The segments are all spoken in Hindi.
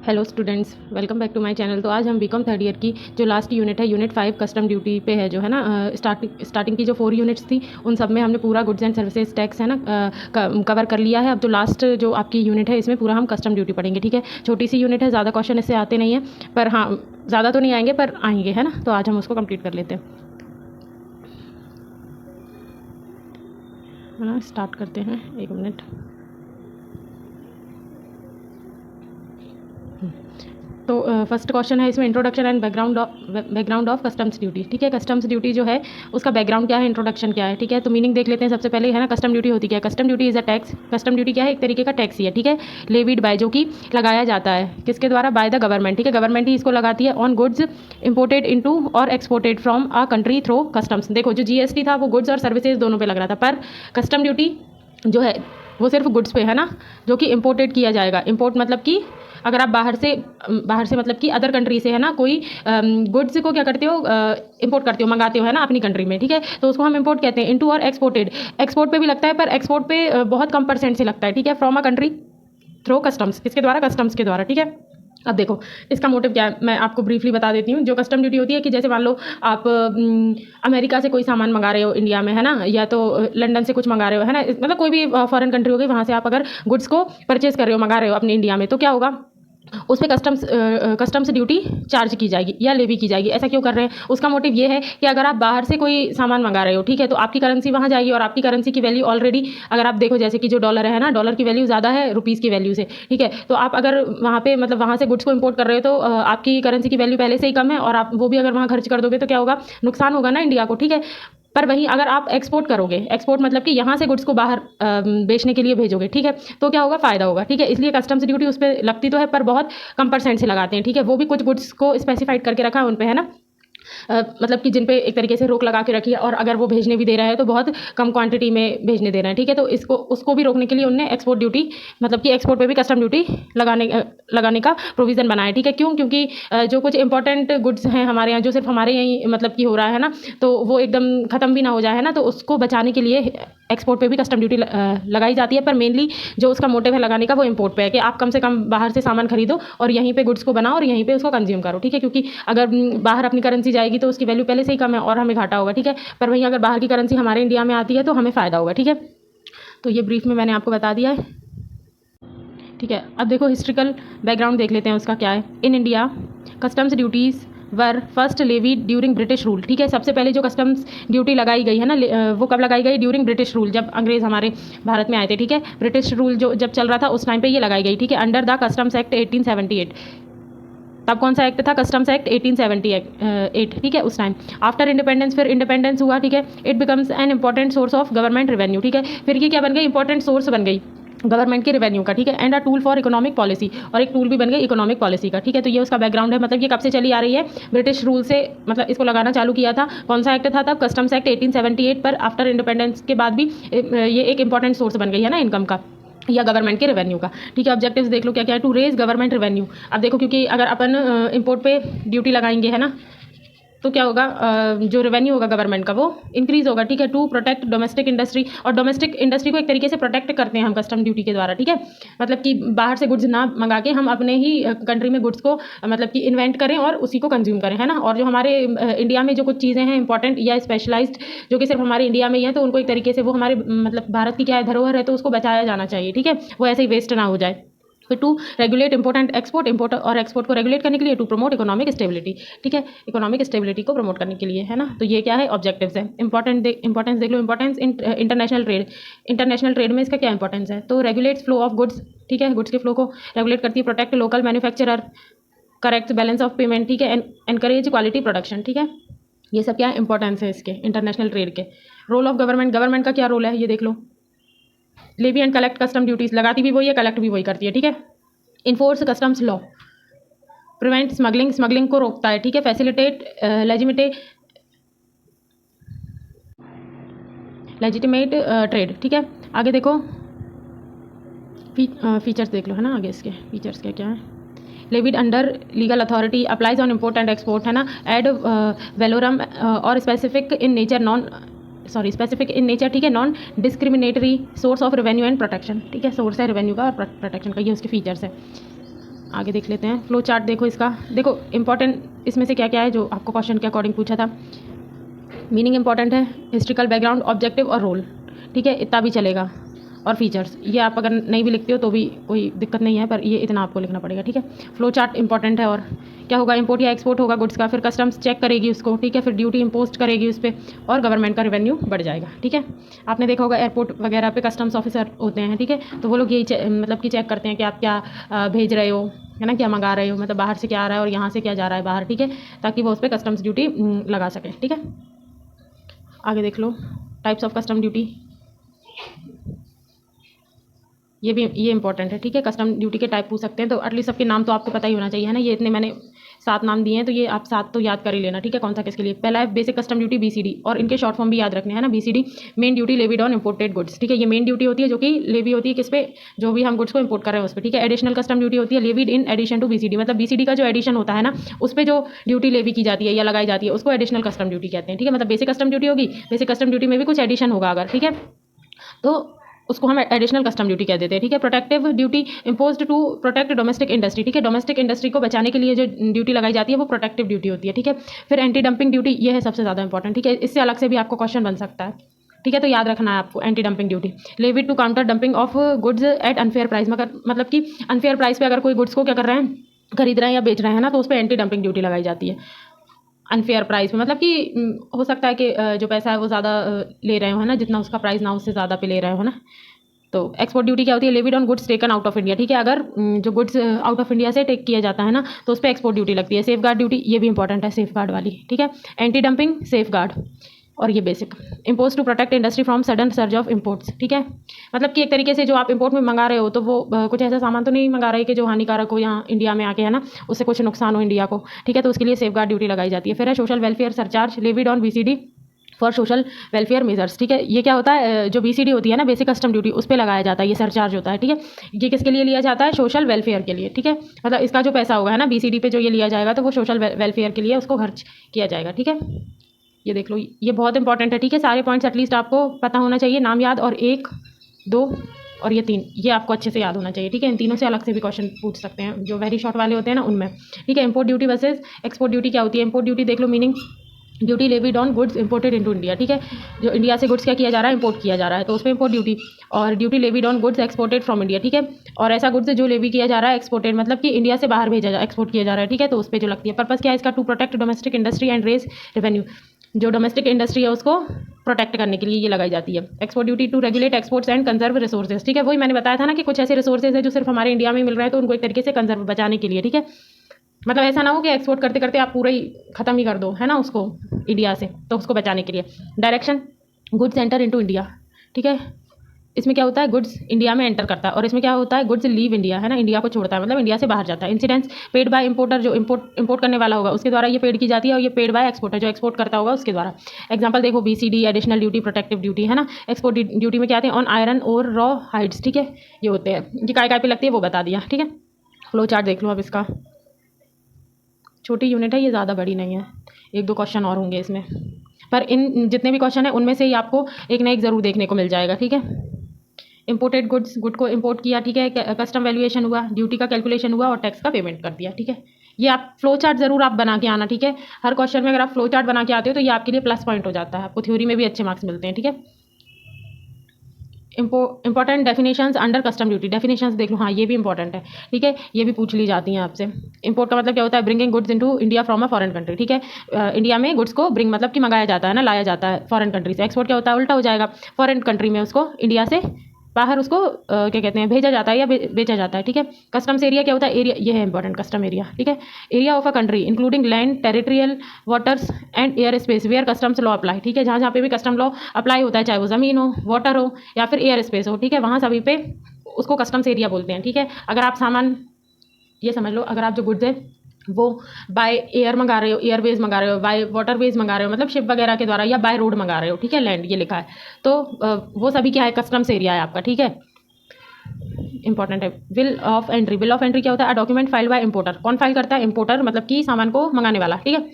Hello students, welcome back to my channel. तो आज हम बीकॉम थर्ड ईयर की जो लास्ट यूनिट है, यूनिट 5 कस्टम ड्यूटी पे है, जो है ना स्टार्टिंग की जो 4 यूनिट्स थी उन सब में हमने पूरा गुड्स एंड सर्विसेज टैक्स है ना कवर कर लिया है। अब जो लास्ट जो आपकी यूनिट है इसमें पूरा हम कस्टम ड्यूटी पढ़ेंगे। ठीक है, छोटी सी यूनिट है, ज़्यादा क्वेश्चन इससे आते नहीं हैं, पर हाँ ज़्यादा तो नहीं आएंगे पर आएंगे, है ना। तो आज हम उसको कंप्लीट कर लेते हैं, है ना। स्टार्ट करते हैं, 1 मिनट। तो फर्स्ट क्वेश्चन है इसमें, introduction and background of customs duty. ठीक है, कस्टम्स ड्यूटी जो है उसका बैकग्राउंड क्या है, इंट्रोडक्शन क्या है। ठीक है, तो मीनिंग देख लेते हैं सबसे पहले, है ना। कस्टम ड्यूटी होती क्या है? Custom duty is a tax. Custom duty क्या है? एक तरीके का टैक्स ही है। ठीक है, लेविड बाय, जो कि लगाया जाता है किसके द्वारा? By the government. ठीक है, गवर्नमेंट ही इसको लगाती है ऑन गुड्स इंपोर्टेड इनटू और exported from a country through customs. देखो, जो जीएसटी था वो गुड्स और सर्विसेज दोनों पे लग रहा था, पर कस्टम ड्यूटी जो है वो सिर्फ गुड्स पे है ना, जो कि इंपोर्टेड किया जाएगा। इंपोर्ट मतलब कि अगर आप बाहर से मतलब कि अदर कंट्री से, है ना, कोई गुड्स को क्या करते हो, इंपोर्ट करते हो, मंगाते हो, है ना, अपनी कंट्री में। ठीक है, तो उसको हम इंपोर्ट कहते हैं। इनटू और एक्सपोर्टेड, एक्सपोर्ट पे भी लगता है पर एक्सपोर्ट पे बहुत कम परसेंट से लगता है। ठीक है, from a country through customs, किसके द्वारा? कस्टम्स के द्वारा। ठीक है, अब देखो इसका मोटिव क्या है, मैं आपको ब्रीफली बता देती हूँ। जो कस्टम ड्यूटी होती है कि जैसे मान लो आप अमेरिका से कोई सामान मंगा रहे हो इंडिया में, है ना, या तो लंदन से कुछ मंगा रहे हो, है ना, मतलब कोई भी फॉरेन कंट्री हो गई, वहाँ से आप अगर गुड्स को परचेज कर रहे हो, मंगा रहे हो अपने इंडिया में, तो क्या होगा, उस पर कस्टम्स ड्यूटी चार्ज की जाएगी या लेवी की जाएगी। ऐसा क्यों कर रहे हैं? उसका मोटिव ये है कि अगर आप बाहर से कोई सामान मंगा रहे हो, ठीक है, तो आपकी करेंसी वहाँ जाएगी और आपकी करेंसी की वैल्यू ऑलरेडी, अगर आप देखो जैसे कि जो डॉलर है ना, डॉलर की वैल्यू ज़्यादा है रुपीज़ की वैल्यू से। ठीक है, तो आप अगर वहाँ पे मतलब वहाँ से गुड्स को इंपोर्ट कर रहे हो तो आपकी करेंसी की वैल्यू पहले से ही कम है, और आप वो भी अगर वहाँ खर्च कर दोगे तो क्या होगा, नुकसान होगा ना इंडिया को। ठीक है, पर वहीं अगर आप एक्सपोर्ट करोगे, एक्सपोर्ट मतलब कि यहाँ से गुड्स को बाहर बेचने के लिए भेजोगे, ठीक है, तो क्या होगा, फ़ायदा होगा। ठीक है, इसलिए कस्टम्स ड्यूटी उस पर लगती तो है पर बहुत कम परसेंट से लगाते हैं। ठीक है, वो भी कुछ गुड्स को स्पेसिफाइड करके रखा है उन पे, है ना, मतलब कि जिन पे एक तरीके से रोक लगा के रखी है, और अगर वो भेजने भी दे रहे हैं तो बहुत कम क्वांटिटी में भेजने दे रहे हैं। ठीक है, तो उसको भी रोकने के लिए उनने एक्सपोर्ट ड्यूटी, मतलब कि एक्सपोर्ट पे भी कस्टम ड्यूटी लगाने का प्रोविज़न बनाया है। ठीक है, क्यों? क्योंकि जो कुछ इंपॉर्टेंट गुड्स हैं हमारे यहाँ, जो सिर्फ हमारे यहीं मतलब कि हो रहा है ना, तो वो एकदम ख़त्म भी ना हो जाए, है ना, तो उसको बचाने के लिए एक्सपोर्ट पे भी कस्टम ड्यूटी लगाई जाती है। पर मेनली जो उसका मोटिव है लगाने का, वो इंपोर्ट पे है कि आप कम से कम बाहर से सामान खरीदो और यहीं पे गुड्स को बनाओ और यहीं पे उसको कंज्यूम करो। ठीक है, क्योंकि अगर बाहर अपनी करेंसी जाएगी तो उसकी वैल्यू पहले से ही कम है और हमें घाटा होगा। ठीक है, पर वहीं अगर बाहर की करेंसी हमारे इंडिया में आती है तो हमें फ़ायदा होगा। ठीक है, तो ये ब्रीफ में मैंने आपको बता दिया है। ठीक है, अब देखो हिस्ट्रिकल बैकग्राउंड देख लेते हैं उसका क्या है। In India customs duties were first levy during British rule. ठीक है, सबसे पहले जो कस्टम्स ड्यूटी लगाई गई है ना, वो कब लगाई गई? ड्यूरिंग ब्रिटिश रूल, जब अंग्रेज़ हमारे भारत में आए थे। ठीक है, ब्रिटिश रूल जो जब चल रहा था उस टाइम पे ये लगाई गई। ठीक है, अंडर द कस्टम्स एक्ट 1878। तब कौन सा एक्ट था? Customs act 1878। ठीक है, उस टाइम आफ्टर इंडिपेंडेंस, फिर इंडिपेंडेंस हुआ। ठीक है, it becomes an important source of government revenue. ठीक है, फिर ये क्या बन गई? इंपॉर्टेंट सोर्स बन गई गवर्नमेंट के रेवेन्यू का। ठीक है, and a tool for economic policy, और एक टूल भी बन गई इकोनॉमिक पॉलिसी का। ठीक है, तो ये उसका बैकग्राउंड है, मतलब ये कब से चली आ रही है? ब्रिटिश रूल से, मतलब इसको लगाना चालू किया था। कौन सा एक्ट था तब? Customs act 1878। पर आफ्टर इंडिपेंडेंस के बाद भी ये एक इंपॉर्टेंट सोर्स बन गई है ना इनकम का या गवर्नमेंट के रेवेन्यू का। ठीक है, ऑब्जेक्टिव्स देख लो क्या क्या है। To raise government revenue. अब देखो, क्योंकि अगर अपन इंपोर्ट पे ड्यूटी लगाएंगे, है ना, तो क्या होगा, जो रेवेन्यू होगा गवर्नमेंट का वो इंक्रीज होगा। ठीक है, टू प्रोटेक्ट डोमेस्टिक इंडस्ट्री, और डोमेस्टिक इंडस्ट्री को एक तरीके से प्रोटेक्ट करते हैं हम कस्टम ड्यूटी के द्वारा। ठीक है, मतलब कि बाहर से गुड्स ना मंगा के हम अपने ही कंट्री में गुड्स को मतलब कि इन्वेंट करें और उसी को कंज्यूम करें, है ना। और जो हमारे इंडिया में जो कुछ चीज़ें हैं इंपॉर्टेंट या स्पेशलाइज्ड, जो कि सिर्फ हमारे इंडिया में ही है, तो उनको एक तरीके से वो हमारे मतलब भारत की क्या है, धरोहर है, तो उसको बचाया जाना चाहिए। ठीक है, वो ऐसे ही वेस्ट ना हो जाए। फिर to regulate important export, import और एक्सपोर्ट को रेगुलेट करने के लिए। To promote economic stability. ठीक है, इकोनॉमिक स्टेबिलिटी को प्रमोट करने के लिए, है ना। तो ये क्या है, ऑब्जेक्टिव्स है। इंपॉर्टेंस देख लो, importance in international trade. International trade में इसका क्या इंपॉर्टेंस है? तो रेगुलेट्स फ्लो ऑफ गुड्स। ठीक है, गुड्स के फ्लो को रेगुलेट करती है। Protect local manufacturer, correct balance of payment. ठीक है, एनकरेज क्वालिटी प्रोडक्शन। ठीक है, ये सब क्या इंपॉर्टेंस है इसके इंटरनेशनल ट्रेड के। रोल ऑफ गवर्नमेंट, गवर्नमेंट का क्या रोल है ये देख लो। Levy and collect custom duties, लगाती भी वही है, कलेक्ट भी वही करती है। ठीक है, enforce customs law, prevent smuggling, smuggling को रोकता है। ठीक है, फैसिलिटेट लेजिटिमेट ट्रेड। ठीक है, आगे देखो फीचर्स देख लो, है ना, आगे इसके फीचर्स क्या क्या है। Levied under legal authority, applies on import and export, है ना। एड वेलोरम और स्पेसिफिक इन नेचर। ठीक है, non discriminatory, source of revenue and protection. ठीक है, सोर्स है रेवेन्यू का और प्रोटेक्शन का, ये उसके फीचर्स है। आगे देख लेते हैं फ्लो चार्ट। देखो इसका, देखो इंपॉर्टेंट इसमें से क्या क्या है जो आपको क्वेश्चन के अकॉर्डिंग पूछा था। मीनिंग इंपॉर्टेंट है, हिस्ट्रिकल बैकग्राउंड, ऑब्जेक्टिव और रोल, ठीक है, इतना भी चलेगा। और फीचर्स, ये आप अगर नहीं भी लिखते हो तो भी कोई दिक्कत नहीं है, पर ये इतना आपको लिखना पड़ेगा, ठीक है। फ्लो चार्ट इंपॉर्टेंट है। और क्या होगा, इंपोर्ट या एक्सपोर्ट होगा गुड्स का, फिर कस्टम्स चेक करेगी उसको, ठीक है, फिर ड्यूटी इम्पोस्ट करेगी उस पर, और गवर्नमेंट का रेवेन्यू बढ़ जाएगा, ठीक है। आपने देखा होगा एयरपोर्ट वगैरह पे कस्टम्स ऑफिसर होते हैं, ठीक है, तो वो लोग यही मतलब कि चेक करते हैं कि आप क्या भेज रहे हो, है ना, क्या मंगा रहे हो, मतलब बाहर से क्या आ रहा है और यहाँ से क्या जा रहा है बाहर, ठीक है, ताकि वो उस पर कस्टम्स ड्यूटी लगा सकें, ठीक है। आगे देख लो टाइप्स ऑफ कस्टम ड्यूटी, ये इंपॉर्टेंट है, ठीक है। कस्टम ड्यूटी के टाइप पूछ सकते हैं, तो एटलीस्ट सबके नाम तो आपको पता ही होना चाहिए, है ना। ये इतने मैंने 7 नाम दिए हैं, तो ये आप 7 तो याद कर ही लेना, ठीक है, कौन सा किसके लिए। पहला है बेसिक कस्टम ड्यूटी BCD, और इनके शॉर्ट फॉर्म भी याद रखने हैं ना। BCD main duty levied on imported goods, ठीक है, ये मेन ड्यूटी होती है जो कि लेवी होती है किस पे, जो भी हम गुड्स को इंपोर्ट कर रहे हैं उस पर, ठीक है। एडिशनल कस्टम ड्यूटी होती है levied in addition to BCD, मतलब BCD का जो एडिशन होता है ना, उस पर जो ड्यूटी लेवी की जाती है या लगाई जाती है उसको एडिशनल कस्टम ड्यूटी कहते हैं, ठीक है। मतलब बेसिक कस्टम ड्यूटी होगी, बेसिक कस्टम ड्यूटी में भी कुछ एडिशन होगा अगर, ठीक है, तो उसको हम एडिशनल कस्टम ड्यूटी कह देते हैं, ठीक है। Protective duty imposed to protect domestic industry, ठीक है, डोमेस्टिक इंडस्ट्री को बचाने के लिए जो ड्यूटी लगाई जाती है वो प्रोटेक्टिव ड्यूटी होती है, ठीक है। फिर एंटी डंपिंग ड्यूटी, ये है सबसे ज़्यादा इंपॉर्टेंट, ठीक है, इससे अलग से भी आपको क्वेश्चन बन सकता है, ठीक है, तो याद रखना है आपको। Anti dumping duty levied to counter dumping of goods at unfair price, मगर मतलब कि अनफेयर प्राइस पे अगर कोई गुड्स को क्या कर रहे हैं, खरीद रहे हैं या बेच रहे हैं ना, तो उस पर एंटी डंपिंग ड्यूटी लगाई जाती है अनफेयर प्राइस पे, मतलब कि हो सकता है कि जो पैसा है वो ज़्यादा ले रहे हो, है ना, जितना उसका प्राइस ना उससे ज़्यादा पे ले रहे हो ना। तो एक्सपोर्ट ड्यूटी क्या होती है, levied on goods taken out of India, ठीक है, अगर जो गुड्स आउट ऑफ इंडिया से टेक किया जाता है ना, तो उस पर एक्सपोर्ट ड्यूटी लगती है। सेफ गार्ड ड्यूटी, ये भी इंपॉर्टेंट है, सेफ गार्ड वाली, ठीक है। एंटी डंपिंग, सेफ गार्ड, और ये basic impose to protect industry from sudden surge of imports, ठीक है, मतलब कि एक तरीके से जो आप इम्पोर्ट में मंगा रहे हो तो वो कुछ ऐसा सामान तो नहीं मंगा रहे कि जो हानिकारक हो यहाँ इंडिया में आके, है ना, उससे कुछ नुकसान हो इंडिया को, ठीक है, तो उसके लिए सेफ गार्ड ड्यूटी लगाई जाती है। फिर है social welfare surcharge levied on BCD for social welfare measures, ठीक है, ये क्या होता है, जो BCD होती है ना, बेसिक कस्टम ड्यूटी, उस पर लगाया जाता है, ये सरचार्ज होता है, ठीक है। ये किसके लिए लिया जाता है, सोशल वेलफेयर के लिए, ठीक है, मतलब इसका जो पैसा होगा, है ना, BCD पे जो ये लिया जाएगा तो वो सोशल वेलफेयर के लिए उसको खर्च किया जाएगा, ठीक है। ये देख लो, ये बहुत इंपॉर्टेंट है, ठीक है, सारे पॉइंट्स एटलीस्ट आपको पता होना चाहिए, नाम याद, और 1, 2 और ये 3, ये आपको अच्छे से याद होना चाहिए, ठीक है। इन तीनों से अलग से भी क्वेश्चन पूछ सकते हैं, जो वेरी शॉर्ट वाले होते हैं ना उनमें, ठीक है। Import duty versus export duty क्या होती है। इंपोर्ट ड्यूटी देख लो, meaning duty levied on goods imported into India, ठीक है, जो इंडिया से गुड्स क्या किया जा रहा है, इंपोर्ट किया जा रहा है, तो उस पर इंपोर्ट ड्यूटी। और duty levied on goods exported from India, ठीक है, और ऐसा गुड्स जो लेवी किया जा रहा है एक्सपोर्टेड, मतलब कि इंडिया से बाहर भेजा जा एक्सपोर्ट किया जा रहा है, ठीक है, तो उस पर जो लगती है। पर्पस क्या है इसका, to protect domestic industry and raise revenue, जो डोमेस्टिक इंडस्ट्री है उसको प्रोटेक्ट करने के लिए ये लगाई जाती है। Export duty to regulate exports and conserve resources, ठीक है, वही मैंने बताया था ना कि कुछ ऐसे रिसोर्सेज है जो सिर्फ हमारे इंडिया में मिल रहे हैं, तो उनको एक तरीके से कंजर्व बचाने के लिए, ठीक है, मतलब ऐसा ना हो कि एक्सपोर्ट करते करते आप पूरा ही ख़त्म ही कर दो, है ना, उसको इंडिया से, तो उसको बचाने के लिए। Direction goods enter into India, ठीक है, इसमें क्या होता है, गुड्स इंडिया में एंटर करता है, और इसमें क्या होता है, गुड्स लीव इंडिया, है ना, इंडिया को छोड़ता है, मतलब इंडिया से बाहर जाता है। इंसिडेंस पेड बाय इंपोर्टर, जो इंपोर्ट करने वाला होगा उसके द्वारा ये पेड की जाती है, और ये पेड बाय एक्सपोर्टर, जो एक्सपोर्ट करता होगा उसके द्वारा। एग्जांपल देखो, BCD additional duty, protective duty, है ना। एक्सपोर्ट ड्यूटी में क्या आते हैं, ऑन आयरन और रॉ हाइड्स, ठीक है, ये होते हैं, ये काय पे लगती है वो बता दिया, ठीक है। फ्लो चार्ट देख लो अब इसका, छोटी यूनिट है ये, ज़्यादा बड़ी नहीं है, 1-2 क्वेश्चन और होंगे इसमें, पर इन जितने भी क्वेश्चन है उनमें से ही आपको एक ना एक ज़रूर देखने को मिल जाएगा, ठीक है। इंपोर्टेड गुड को इंपोर्ट किया, ठीक है, कस्टम वैल्यूएशन हुआ, ड्यूटी का कैलकुलेशन हुआ और टैक्स का पेमेंट कर दिया, ठीक है। ये आप फ्लो चार्ट ज़रूर आप बना के आना, ठीक है, हर क्वेश्चन में अगर आप फ्लो चार्ट बना के आते हो तो ये आपके लिए प्लस पॉइंट हो जाता है, आपको थ्योरी में भी अच्छे मार्क्स मिलते हैं, ठीक है। Important definitions under custom duty, definitions देख लो, हाँ ये भी इंपॉर्टेंट है, ठीक है, ये भी पूछ ली जाती हैं आपसे। इंपोर्ट का मतलब क्या होता है, bringing goods into India from a foreign country, ठीक है, इंडिया में गुड्स को ब्रिंग मतलब कि मंगाया जाता है ना, लाया जाता है फॉरेन कंट्री से। एक्सपोर्ट क्या होता है, उल्टा हो जाएगा, फॉरेन कंट्री में उसको इंडिया से बाहर उसको क्या कहते हैं, भेजा जाता है या बेचा जाता है, ठीक है। कस्टम्स एरिया क्या होता है, एरिया, ये है इंपॉर्टेंट, कस्टम एरिया, ठीक है, area of a country including land, territorial waters and air space where customs law apply, ठीक है, जहाँ जहाँ पे भी कस्टम लॉ अप्लाई होता है, चाहे वो ज़मीन हो, वाटर हो या फिर एयर स्पेस हो, ठीक है, वहाँ सभी पे उसको कस्टम्स एरिया बोलते हैं, ठीक है। अगर आप सामान, ये समझ लो, अगर आप जो गुड्स है वो बाय एयर मंगा रहे हो, एयरवेज मंगा रहे हो, बाय वाटरवेज मंगा रहे हो, मतलब शिप वगैरह के द्वारा, या बाय रोड मंगा रहे हो, ठीक है, लैंड ये लिखा है, तो वो सभी क्या है, कस्टम्स एरिया है आपका, ठीक है, इंपॉर्टेंट है। Will of entry, will of entry क्या होता है, डॉक्यूमेंट फाइल बाय इंपोर्टर, कौन फाइल करता है, इंपोर्टर, मतलब कि सामान को मंगाने वाला, ठीक है।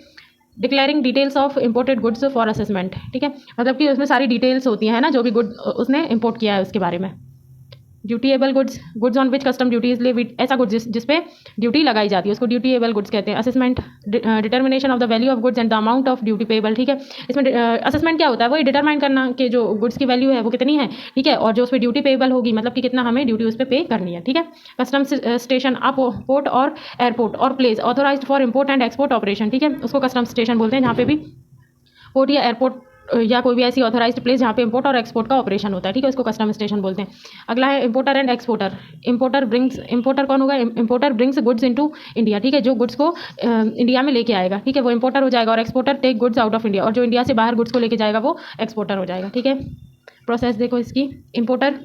Declaring details of imported goods for assessment, ठीक है, मतलब कि उसमें सारी डिटेल्स होती हैं, है ना, जो भी गुड उसने इंपोर्ट किया है उसके बारे में। Dutiable goods, goods on which custom duty is levied, ऐसा गुड्स जिस पे ड्यूटी लगाई जाती है उसको ड्यूटीएबल गुड्स कहते हैं। Assessment, determination of the value of goods and the amount of duty payable, ठीक है। इसमें असेसमेंट क्या होता है, वही डिटरमाइन करना कि जो गुड्स की वैल्यू है वो कितनी है, ठीक है, और जो उस पर ड्यूटी पेबल होगी मतलब कि कितना हमें ड्यूटी उस पर पे करनी है, ठीक है। कस्टम्स स्टेशन, आप पोर्ट और एयरपोर्ट और place authorised for import and export operation, ठीक है, उसको कस्टम स्टेशन बोलते हैं, जहाँ पे भी पोर्ट या एयरपोर्ट या कोई भी ऐसी ऑथराइज्ड प्लेस जहाँ पे इंपोर्ट और एक्सपोर्ट का ऑपरेशन होता है, ठीक है, उसको कस्टम स्टेशन बोलते हैं। अगला है इंपोर्टर एंड एक्सपोर्टर। इंपोर्टर कौन होगा, importer brings goods into India, ठीक है, जो गुड्स को इंडिया में लेके आएगा, ठीक है, वो इंपोर्टर हो जाएगा। और exporter take goods out of India, और जो इंडिया से बाहर गुड्स को लेके जाएगा वो एक्सपोर्टर हो जाएगा, ठीक है। प्रोसेस देखो इसकी, इंपोर्टर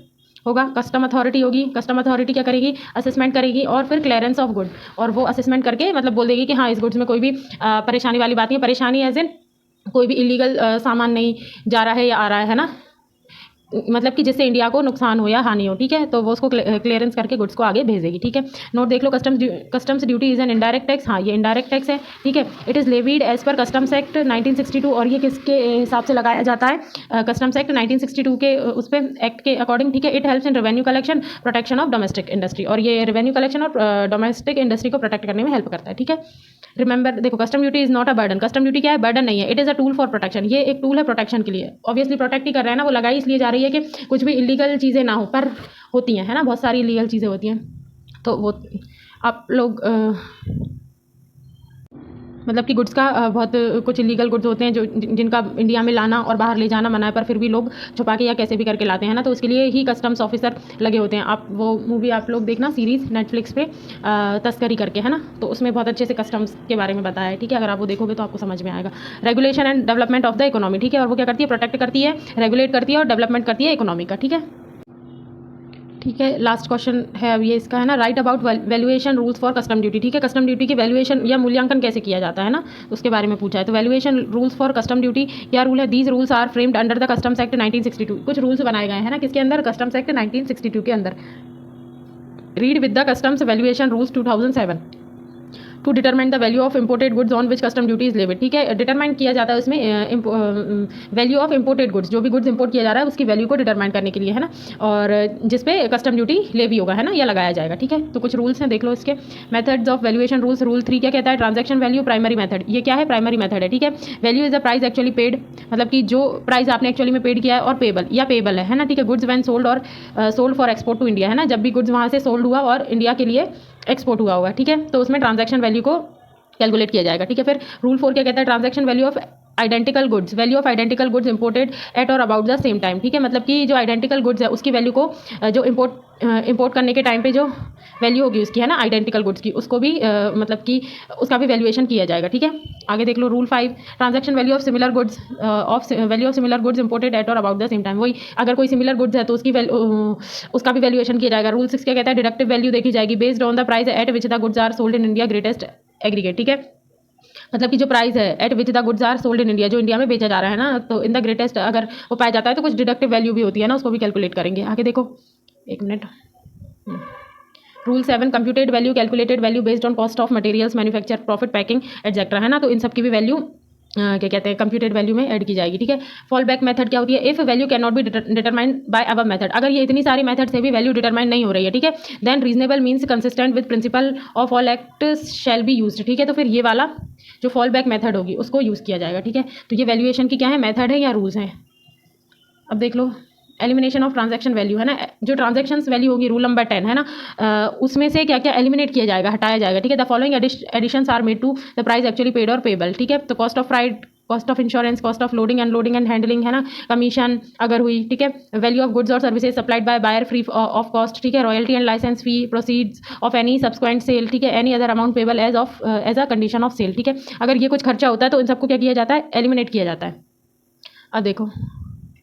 होगा, कस्टम अथॉरिटी होगी, कस्टम अथॉरिटी क्या करेगी, असेसमेंट करेगी और फिर क्लियरेंस ऑफ गुड, और वो असेसमेंट करके मतलब बोल देगी कि हाँ इस गुड्स में कोई भी परेशानी वाली बात नहीं है। परेशानी एज इन कोई भी इलीगल सामान नहीं जा रहा है या आ रहा है ना, मतलब कि जिससे इंडिया को नुकसान हो या हानि हो, ठीक है, तो वो उसको क्लियरेंस करके गुड्स को आगे भेज देगी, ठीक है। नोट देख लो, customs duty is an indirect tax, हाँ ये इनडायरेक्ट टैक्स है, ठीक है। It is levied as per customs act 1962, और ये किसके हिसाब से लगाया जाता है, कस्टम्स एक्ट 1962 के उस पर एक्ट के अकॉर्डिंग, ठीक है। It helps in revenue collection, protection of domestic industry, और ये रेवेन्यू कलेक्शन और डोमेस्टिक इंडस्ट्री को प्रोटेक्ट करने में हेल्प करता है, ठीक है। रिमेंबर देखो, custom duty is not a burden, custom duty क्या है, बर्डन नहीं है, it is a tool for protection, ये एक टूल है प्रोटेक्शन के लिए, ऑब्वियसली प्रोटेक्ट ही कर रहे हैं ना, वो लगाई इसलिए जा रही है कि कुछ भी इलीगल चीज़ें ना हो, पर होती हैं, है ना, बहुत सारी इलीगल चीज़ें होती हैं, तो वो आप लोग मतलब कि गुड्स का बहुत कुछ इलीगल गुड्स होते हैं जो जिनका इंडिया में लाना और बाहर ले जाना मना है, पर फिर भी लोग छुपा के या कैसे भी करके लाते हैं ना, तो उसके लिए ही कस्टम्स ऑफिसर लगे होते हैं। आप वो मूवी आप लोग देखना, सीरीज़ नेटफ्लिक्स पे तस्करी करके, है ना, तो उसमें बहुत अच्छे से कस्टम्स के बारे में बताया है, ठीक है, अगर आप वो देखोगे तो आपको समझ में आएगा। Regulation and development of the economy, ठीक है, और वो क्या करती है, प्रोटेक्ट करती है, रेगुलेट करती है और डेवलपमेंट करती है इकोनॉमी का, ठीक है। ठीक है, लास्ट क्वेश्चन है अब ये इसका, है ना, right about valuation rules for custom duty, ठीक है, कस्टम ड्यूटी की वैल्यूएशन या मूल्यांकन कैसे किया जाता है ना, उसके बारे में पूछा है। तो valuation rules for custom duty क्या रूल है, these rules are framed under the customs act 1962, कुछ रूल्स बनाए गए हैं ना किसके अंदर, कस्टम्स एक्ट 1962 के अंदर। Read with the customs valuation rules 2007 to determine the value of imported goods on which custom duty is levied, ठीक है, डिटरमाइन किया जाता है उसमें वैल्यू ऑफ इंपोर्टेड गुड्स, जो भी गुड्स इंपोर्ट किया जा रहा है उसकी वैल्यू को डिटरमाइन करने के लिए, है ना, और जिस पे कस्टम ड्यूटी लेवी होगा, है ना, या लगाया जाएगा, ठीक है। तो कुछ रूल्स हैं, देख लो इसके। Methods of valuation rules, rule 3 क्या कहता है, ट्रांजैक्शन वैल्यू प्राइमरी मेथड, ये क्या है, प्राइमरी मेथड है, ठीक है। Value is the price actually paid, मतलब कि जो प्राइस आपने एक्चुअली में पेड किया है, और पेबल या पेबल है ना, ठीक है। गुड्स वैन सोल्ड और sold for export to India, है ना, जब भी गुड्स वहाँ से सोल्ड हुआ और इंडिया के लिए एक्सपोर्ट हुआ होगा, ठीक है, तो उसमें ट्रांजैक्शन वैल्यू को कैलकुलेट किया जाएगा, ठीक है। फिर रूल 4 क्या कहता है, transaction value of identical goods, value of identical goods imported at और अबाउट द सेम टाइम, ठीक है, मतलब कि जो आइडेंटिकल गुड्स है उसकी वैल्यू को जो इंपोर्ट करने के टाइम पे जो वैल्यू होगी उसकी, है ना, आइडेंटिकल गुड्स की, उसको भी मतलब कि उसका भी वैल्यूएशन किया जाएगा, ठीक है। आगे देख लो rule 5, transaction value of similar goods value of similar goods imported at और अबाउट द सेम टाइम, वही अगर कोई सिमिलर गुड्स है तो उसकी उसका भी वैल्यूएशन किया जाएगा। रूल 6 क्या कहता है, डिडक्टिव वैल्यू देखी जाएगी based on the price at which the goods are sold in India greatest aggregate, ठीक है, मतलब कि जो प्राइस है at which the goods are sold in India, जो इंडिया में बेचा जा रहा है ना, तो इन द ग्रेटेस्ट अगर वो पाया जाता है तो कुछ डिडक्टिव वैल्यू भी होती है ना, उसको भी कैलकुलेट करेंगे। आगे देखो, एक minute. Rule 7, computed value, calculated value based on cost of materials manufacture profit packing etcetera, है ना, तो इन सब की भी वैल्यू क्या कहते हैं कंप्यूटेड वैल्यू में ऐड की जाएगी, ठीक है। फॉल बैक मेथड क्या होती है, if value can not be determined by above method, अगर ये इतनी सारी मेथड से भी वैल्यू डिटरमाइन नहीं हो रही है, ठीक है, then reasonable means consistent with principle of all act shall be used, ठीक है, तो फिर ये वाला जो फॉल बैक मेथड होगी उसको यूज़ किया जाएगा, ठीक है। तो ये वैल्यूएशन की क्या है, मेथड है या रूल्स हैं। अब देख लो, एलिमिनेशन ऑफ ट्रांजैक्शन वैल्यू, है ना, जो ट्रांजैक्शंस वैल्यू होगी रूल नंबर 10, है ना, उसमें से क्या क्या एलिमिनेट किया जाएगा, हटाया जाएगा, ठीक है। The following additions are made to the price actually paid और पेबल, ठीक है। तो cost of freight, cost of insurance, cost of loading and handling, है ना, कमीशन अगर हुई, ठीक है, वैल्यू ऑफ गुड्स और services supplied by buyer free of cost, ठीक है, royalty and licence fee, proceeds of any subsequent sale, ठीक है, any other amount payable as a condition of cell, ठीक है। अगर ये कुछ खर्चा होता है तो इन सबको क्या किया जाता है, एलिमिनेट किया जाता है। अब देखो,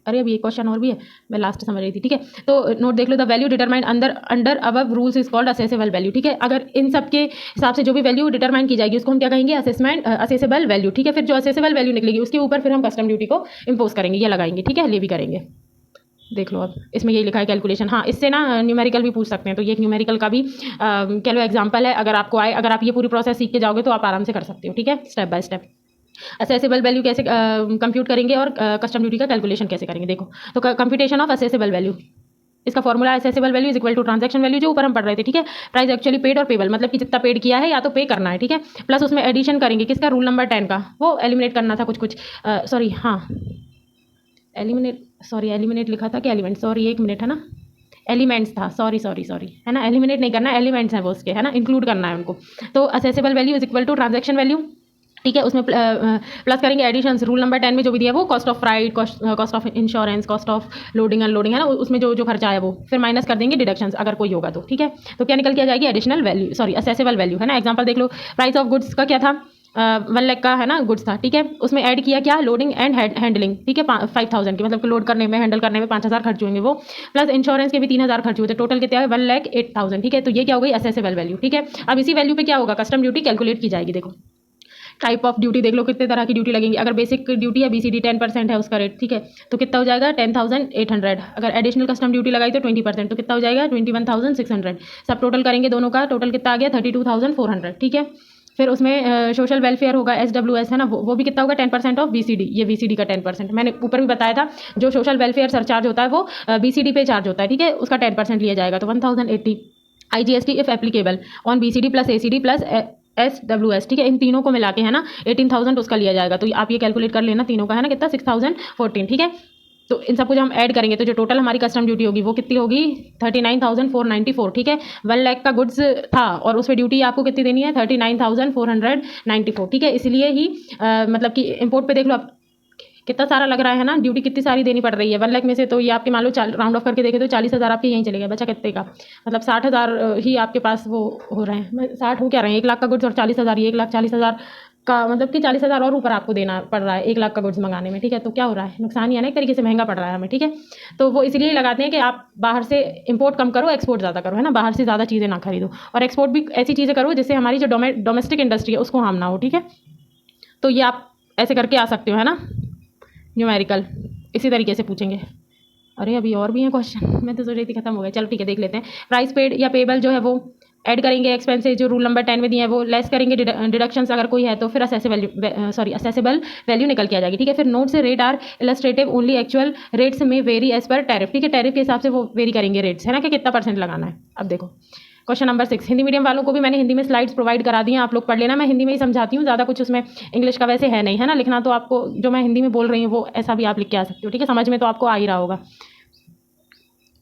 अरे अभी एक क्वेश्चन और भी है, मैं लास्ट समझ रही थी, ठीक है। तो नोट देख लो, the value determine under above rules is called assessable value, ठीक है। अगर इन सब के हिसाब से जो भी वैल्यू डिटरमाइन की जाएगी उसको हम क्या कहेंगे, असेसेबल वैल्यू, ठीक है। फिर जो असेसेबल वैल्यू निकलेगी उसके ऊपर फिर हम कस्टम ड्यूटी को इम्पोज करेंगे या लगाएंगे, ठीक है, ले भी करेंगे। देख लो, अब इसमें यही लिखा है कैलकुलेशन, हाँ, इससे ना न्यूमेरिकल भी पूछ सकते हैं, तो ये एक न्यूमेरिकल का भी कह लो एग्जाम्पल है, अगर आपको आए, अगर आप ये पूरी प्रोसेस सीख के जाओगे तो आप आराम से कर सकते हो, ठीक है, step by step. Accessible value कैसे कंप्यूट करेंगे और कस्टम ड्यूटी का कैलकुलेशन कैसे करेंगे, देखो। तो कंप्यूटेशन ऑफ असेसेबल वैल्यू, इसका formula assessable value is equal to transaction value, जो ऊपर हम पढ़ रहे थे, ठीक है। प्राइस एक्चुअली पेड और पेबल, मतलब कि जितना पेड किया है या तो पे करना है, ठीक है। प्लस उसमें एडिशन करेंगे किसका, रूल नंबर 10 का, वो एलिमिनेट करना था कुछ सॉरी, हाँ एलिमिनेट लिखा था कि एलिमेंट, सॉरी एक मिनट, है ना, एलिमेंट्स था, सॉरी है ना, एलिमिनेट नहीं करना, एलिमेंट्स हैं वो उसके, है ना, इंक्लूड करना है उनको। तो assessable value is equal to transaction value, ठीक है। उसमें प्लस करेंगे एडिशंस, रूल नंबर 10 में जो भी दिया है वो, cost of freight, cost of insurance, cost of loading unloading, है ना, उसमें जो जो खर्चा है वो फिर माइनस कर देंगे डिडक्शंस अगर कोई होगा तो, ठीक है। तो क्या निकल के आ जाएगी, additional value, sorry accessible value, है ना। एग्जांपल देख लो, प्राइस ऑफ गुड्स का क्या था, 1 लाख का, है ना, गुड्स था, ठीक है। उसमें ऐड किया क्या, लोडिंग एंड हैंडलिंग, ठीक है, 5000 की, मतलब कि लोड करने में, हैंडल करने में 5000 खर्च होंगे वो, प्लस इंश्योरेंस के भी 3000 खर्च हुए, तो टोटल कितना है, 1,08,000, ठीक है। तो ये क्या हो गई, असेसेबल वैल्यू, ठीक है। अब इसी वैल्यू पे क्या होगा, कस्टम ड्यूटी कैलकुलेट की जाएगी। देखो टाइप ऑफ ड्यूटी देख लो, कितने तरह की ड्यूटी लगेंगी। अगर बेसिक ड्यूटी है BCD 10% है उसका रेट, ठीक है, तो कितना हो जाएगा 10,800। अगर एडिशनल कस्टम ड्यूटी लगाई तो 20%, तो कितना हो जाएगा 21,600। सब टोटल करेंगे दोनों का, टोटल कितना आ गया 32,400, ठीक है। फिर उसमें सोशल वेलफेयर होगा, SWS, है ना, वो भी कितना होगा 10% ऑफ BCD, ये BCD का 10%, मैंने ऊपर भी बताया था, जो सोशल वेलफेयर सरचार्ज होता है वो BCD पे चार्ज होता है, ठीक है, उसका 10% लिया जाएगा, तो 1,080। IGST if applicable on BCD plus ACD plus SWS, ठीक है, इन तीनों को मिला के, है ना, 18,000 उसका लिया जाएगा। तो आप ये कैलकुलेट कर लेना तीनों का, है ना, कितना 6,014, ठीक है। तो इन सबको जब हम ऐड करेंगे तो जो टोटल हमारी कस्टम ड्यूटी होगी वो कितनी होगी 39,494, ठीक है। 1 लाख का गुड्स था और उस पर ड्यूटी आपको कितनी देनी है 39,494, ठीक है। इसलिए ही मतलब कि इम्पोर्ट पे देख लो आप कितना सारा लग रहा है ना, ड्यूटी कितनी सारी देनी पड़ रही है 1 लाख में से। तो ये आपके मान लो राउंड ऑफ करके देखे तो 40,000 आपके यहीं चले गए, बचा कितने का, मतलब 60,000 ही आपके पास वो हो रहे हैं, 60 हो क्या रहे हैं, 1 लाख का गुड्स और 40,000, ये 1,40,000 का, मतलब कि 40,000 और ऊपर आपको देना पड़ रहा है 1 लाख का गुड्स मंगाने में, ठीक है। तो क्या हो रहा है, नुकसान ही है ना, एक तरीके से महंगा पड़ रहा है हमें, ठीक है। तो वो इसलिए लगाते हैं कि आप बाहर से इंपोर्ट कम करो, एक्सपोर्ट ज़्यादा करो, है ना, बाहर से ज़्यादा चीज़ें ना खरीदो, और एक्सपोर्ट भी ऐसी चीज़ें करो जिससे हमारी जो डोमेस्टिक इंडस्ट्री है उसको हार्म ना हो, ठीक है। तो ये आप ऐसे करके आ सकते हो, है ना, न्यूमेरिकल इसी तरीके से पूछेंगे। अरे अभी और भी हैं क्वेश्चन, मैं तो सोच रही थी खत्म हो गया, चलो ठीक है देख लेते हैं। प्राइस पेड या पेबल जो है वो ऐड करेंगे, एक्सपेंसेस जो रूल नंबर 10 में दिए हैं वो लेस करेंगे, डिडक्शंस अगर कोई है तो फिर असेसेबल वैल्यू निकल के आ जाएगी, ठीक है। फिर नोट से rate are illustrative only, actual rates may vary as per tariff, ठीक है, टैरिफ के हिसाब से वो वेरी करेंगे रेट्स, है ना, कि कितना % लगाना है। अब देखो क्वेश्चन नंबर 6, हिंदी मीडियम वालों को भी मैंने हिंदी में स्लाइड्स प्रोवाइड करा दी हैं, आप लोग पढ़ लेना, मैं हिंदी में ही समझाती हूँ, ज़्यादा कुछ उसमें इंग्लिश का वैसे है नहीं, है ना। लिखना तो आपको जो मैं हिंदी में बोल रही हूँ वो ऐसा भी आप लिख के आ सकते हो, ठीक है, समझ में तो आपको आ ही रहा होगा।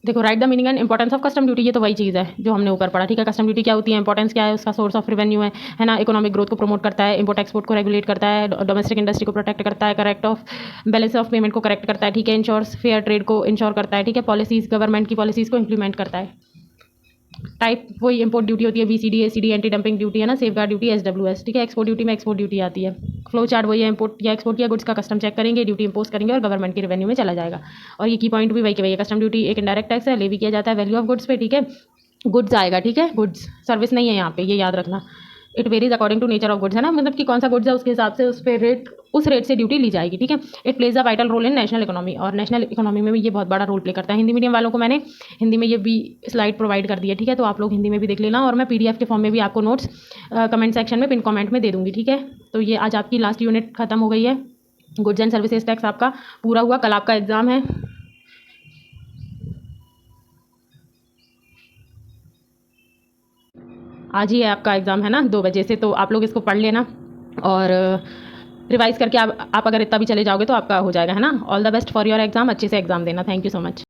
देखो right the meaning and importance of custom duty, ये तो वही चीज़ है जो हमने ऊपर पढ़ा, ठीक है। कस्टम ड्यूटी क्या होती है, इंपॉर्टेंस क्या है, उसका सोर्स ऑफ रेवेन्यू है ना, इकोनॉमिक ग्रोथ को प्रमोट करता है, इंपोर्ट एक्सपोर्ट को रेगुलेट करता है, डोमेस्टिक इंडस्ट्री को प्रोटेक्ट करता है, correct of balance of payment को करेक्ट करता है, ठीक है, इंश्योर्स फेयर ट्रेड को इंश्योर करता है, ठीक है, पॉलिसीज गवर्नमेंट की पॉलिसीज़ को इंप्लीमेंट करता है। टाइप वही इंपोर्ट ड्यूटी होती है BCD ACD anti dumping duty, है ना, सेफगार्ड ड्यूटी SWS, ठीक है। एक्सपोर्ट ड्यूटी में एक्सपोर्ट ड्यूटी आती है। फ्लो चार्ट वही है, इंपोर्ट या एक्सपोर्ट किया गुड्स का कस्टम चेक करेंगे, ड्यूटी इंपोज करेंगे और गवर्नमेंट के रेवेन्यू में चला जाएगा। और ये की पॉइंट भी वही के वही है, कस्टम ड्यूटी एक इनडायरेक्ट टैक्स है, लेवी किया जाता है वैल्यू ऑफ गुड्स पे, ठीक है, गुड्स आएगा, ठीक है, गुड्स सर्विस नहीं है यहाँ पे, ये याद रखना। It varies according to nature of goods, है ना, मतलब कि कौन सा गुड्स है उसके हिसाब से उस पर रेट, उस रेट से ड्यूटी ली जाएगी, ठीक है। It plays a vital role in national economy, और नेशनल इकोनॉमी में भी ये बहुत बड़ा रोल प्ले करता है। हिंदी मीडियम वालों को मैंने हिंदी में ये भी स्लाइड प्रोवाइड कर दी है, ठीक है, तो आप लोग हिंदी में भी देख लेना, और मैं PDF के फॉर्म में भी आपको नोट्स कमेंट सेक्शन में पिन कमेंट में दे दूँगी, ठीक है। तो ये आज आपकी लास्ट यूनिट खत्म हो गई है, गुड्स एंड सर्विसेज टैक्स आपका पूरा हुआ। कल आपका एग्ज़ाम है, आज ही है आपका एग्ज़ाम, है ना, 2 बजे से, तो आप लोग इसको पढ़ लेना और रिवाइज करके आप अगर इतना भी चले जाओगे तो आपका हो जाएगा, है ना। All the best for your exam, अच्छे से एग्ज़ाम देना। Thank you so much.